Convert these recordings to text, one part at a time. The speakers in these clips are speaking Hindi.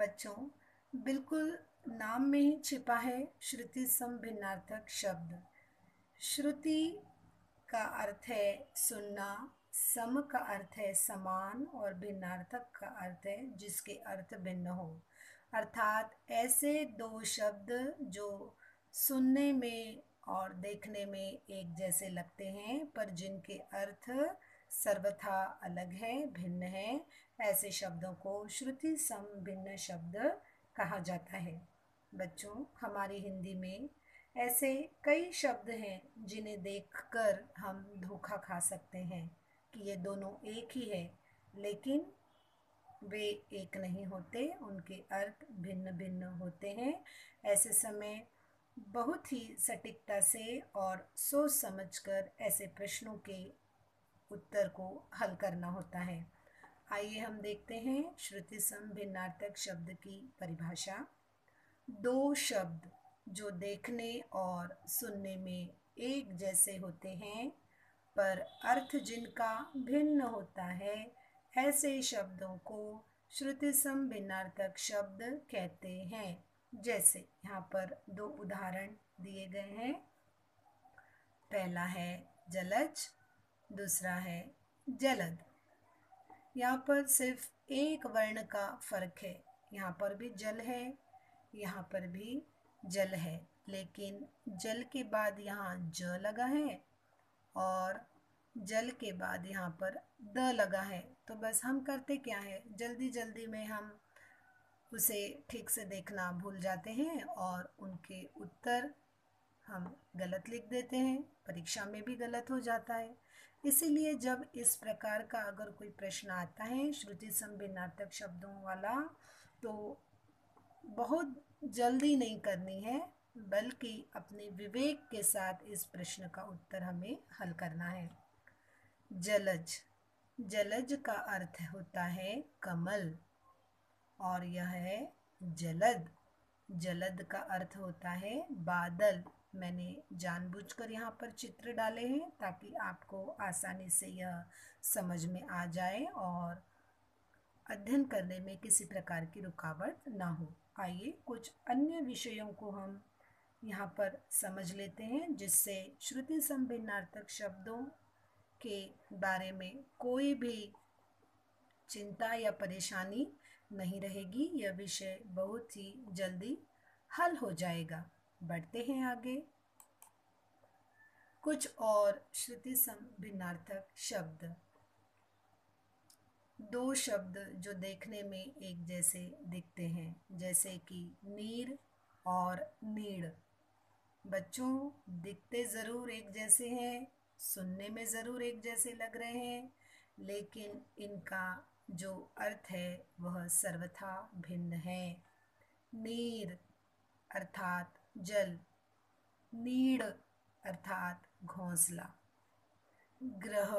बच्चों, बिल्कुल नाम में ही छिपा है श्रुति सम भिन्नार्थक शब्द। श्रुति का अर्थ है सुनना, सम का अर्थ है समान और भिन्नार्थक का अर्थ है जिसके अर्थ भिन्न हो। अर्थात ऐसे दो शब्द जो सुनने में और देखने में एक जैसे लगते हैं पर जिनके अर्थ सर्वथा अलग है, भिन्न है, ऐसे शब्दों को श्रुति सम भिन्न शब्द कहा जाता है। बच्चों, हमारी हिंदी में ऐसे कई शब्द हैं जिन्हें देखकर हम धोखा खा सकते हैं कि ये दोनों एक ही है, लेकिन वे एक नहीं होते, उनके अर्थ भिन्न भिन्न होते हैं। ऐसे समय बहुत ही सटीकता से और सोच समझकर ऐसे प्रश्नों के उत्तर को हल करना होता है। आइए हम देखते हैं श्रुति सम भिन्नार्थक शब्द की परिभाषा। दो शब्द जो देखने और सुनने में एक जैसे होते हैं पर अर्थ जिनका भिन्न होता है, ऐसे शब्दों को श्रुति सम भिन्नार्थक शब्द कहते हैं। जैसे यहाँ पर दो उदाहरण दिए गए हैं। पहला है जलज, दूसरा है जलद। यहाँ पर सिर्फ एक वर्ण का फर्क है। यहाँ पर भी जल है, यहाँ पर भी जल है, लेकिन जल के बाद यहाँ ज लगा है और जल के बाद यहाँ पर द लगा है। तो बस हम करते क्या है, जल्दी जल्दी में हम उसे ठीक से देखना भूल जाते हैं और उनके उत्तर हम गलत लिख देते हैं, परीक्षा में भी गलत हो जाता है। इसीलिए जब इस प्रकार का अगर कोई प्रश्न आता है श्रुति सम भिन्नार्थक शब्दों वाला, तो बहुत जल्दी नहीं करनी है, बल्कि अपने विवेक के साथ इस प्रश्न का उत्तर हमें हल करना है। जलज, जलज का अर्थ होता है कमल और यह है जलद, जलद का अर्थ होता है बादल। मैंने जानबूझकर यहाँ पर चित्र डाले हैं ताकि आपको आसानी से यह समझ में आ जाए और अध्ययन करने में किसी प्रकार की रुकावट ना हो। आइए कुछ अन्य विषयों को हम यहाँ पर समझ लेते हैं जिससे श्रुति सम भिन्नार्थक शब्दों के बारे में कोई भी चिंता या परेशानी नहीं रहेगी। यह विषय बहुत ही जल्दी हल हो जाएगा। बढ़ते हैं आगे। कुछ और श्रुति सम भिन्नार्थक शब्द। दो शब्द जो देखने में एक जैसे दिखते हैं, जैसे कि नीर और नीड़। बच्चों, दिखते ज़रूर एक जैसे हैं, सुनने में ज़रूर एक जैसे लग रहे हैं, लेकिन इनका जो अर्थ है वह सर्वथा भिन्न है। नीर अर्थात जल, नीड़ अर्थात घोंसला, ग्रह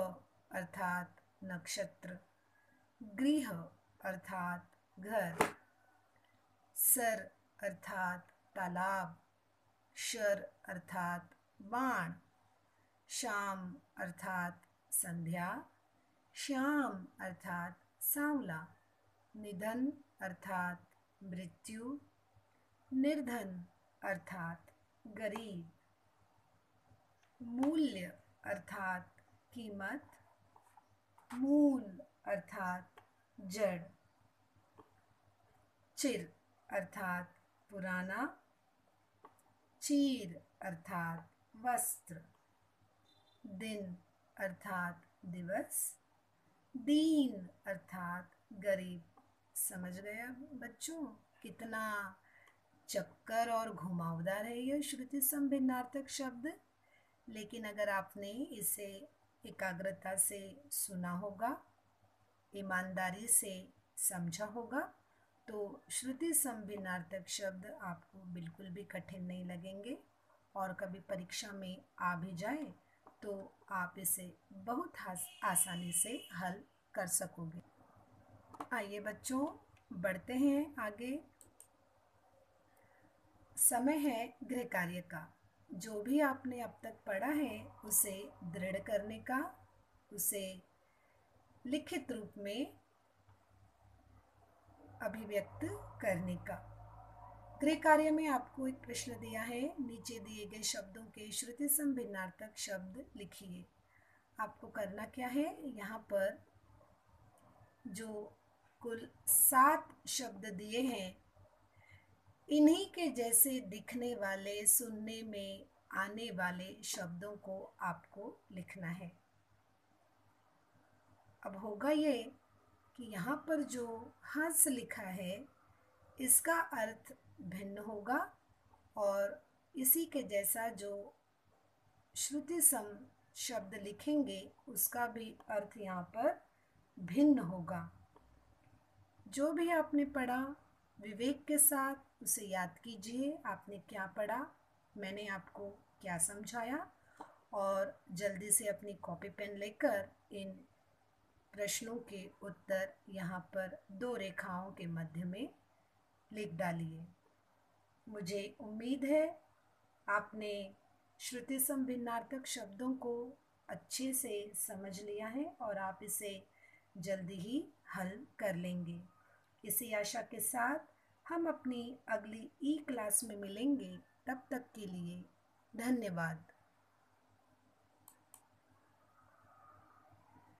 अर्थात नक्षत्र, गृह अर्थात घर, सर अर्थात तालाब, शर अर्थात बाण, शाम अर्थात संध्या, श्याम अर्थात सांवला, निधन अर्थात मृत्यु, निर्धन अर्थात गरीब, मूल्य अर्थात कीमत, मूल अर्थात जड़, चिर अर्थात पुराना, चीर अर्थात वस्त्र, दिन अर्थात दिवस, दीन अर्थात गरीब। समझ गए बच्चों, कितना चक्कर और घुमावदार है यह श्रुति सम भिन्नार्थक शब्द। लेकिन अगर आपने इसे एकाग्रता से सुना होगा, ईमानदारी से समझा होगा, तो श्रुति सम भिन्नार्थक शब्द आपको बिल्कुल भी कठिन नहीं लगेंगे और कभी परीक्षा में आ भी जाए तो आप इसे बहुत आसानी से हल कर सकोगे। आइए बच्चों, बढ़ते हैं आगे। समय है गृह कार्य का। जो भी आपने अब तक पढ़ा है उसे दृढ़ करने का, उसे लिखित रूप में अभिव्यक्त करने का। गृह कार्य में आपको एक प्रश्न दिया है, नीचे दिए गए शब्दों के श्रुति सम भिन्नार्थक शब्द लिखिए। आपको करना क्या है, यहाँ पर जो कुल 7 शब्द दिए हैं, इन्हीं के जैसे दिखने वाले, सुनने में आने वाले शब्दों को आपको लिखना है। अब होगा ये कि यहाँ पर जो हंस लिखा है इसका अर्थ भिन्न होगा और इसी के जैसा जो श्रुति सम शब्द लिखेंगे उसका भी अर्थ यहाँ पर भिन्न होगा। जो भी आपने पढ़ा विवेक के साथ उसे याद कीजिए, आपने क्या पढ़ा, मैंने आपको क्या समझाया, और जल्दी से अपनी कॉपी पेन लेकर इन प्रश्नों के उत्तर यहाँ पर 2 रेखाओं के मध्य में लिख डालिए। मुझे उम्मीद है आपने श्रुति सम भिन्नार्थक शब्दों को अच्छे से समझ लिया है और आप इसे जल्दी ही हल कर लेंगे। इसी आशा के साथ हम अपनी अगली ई क्लास में मिलेंगे। तब तक के लिए धन्यवाद।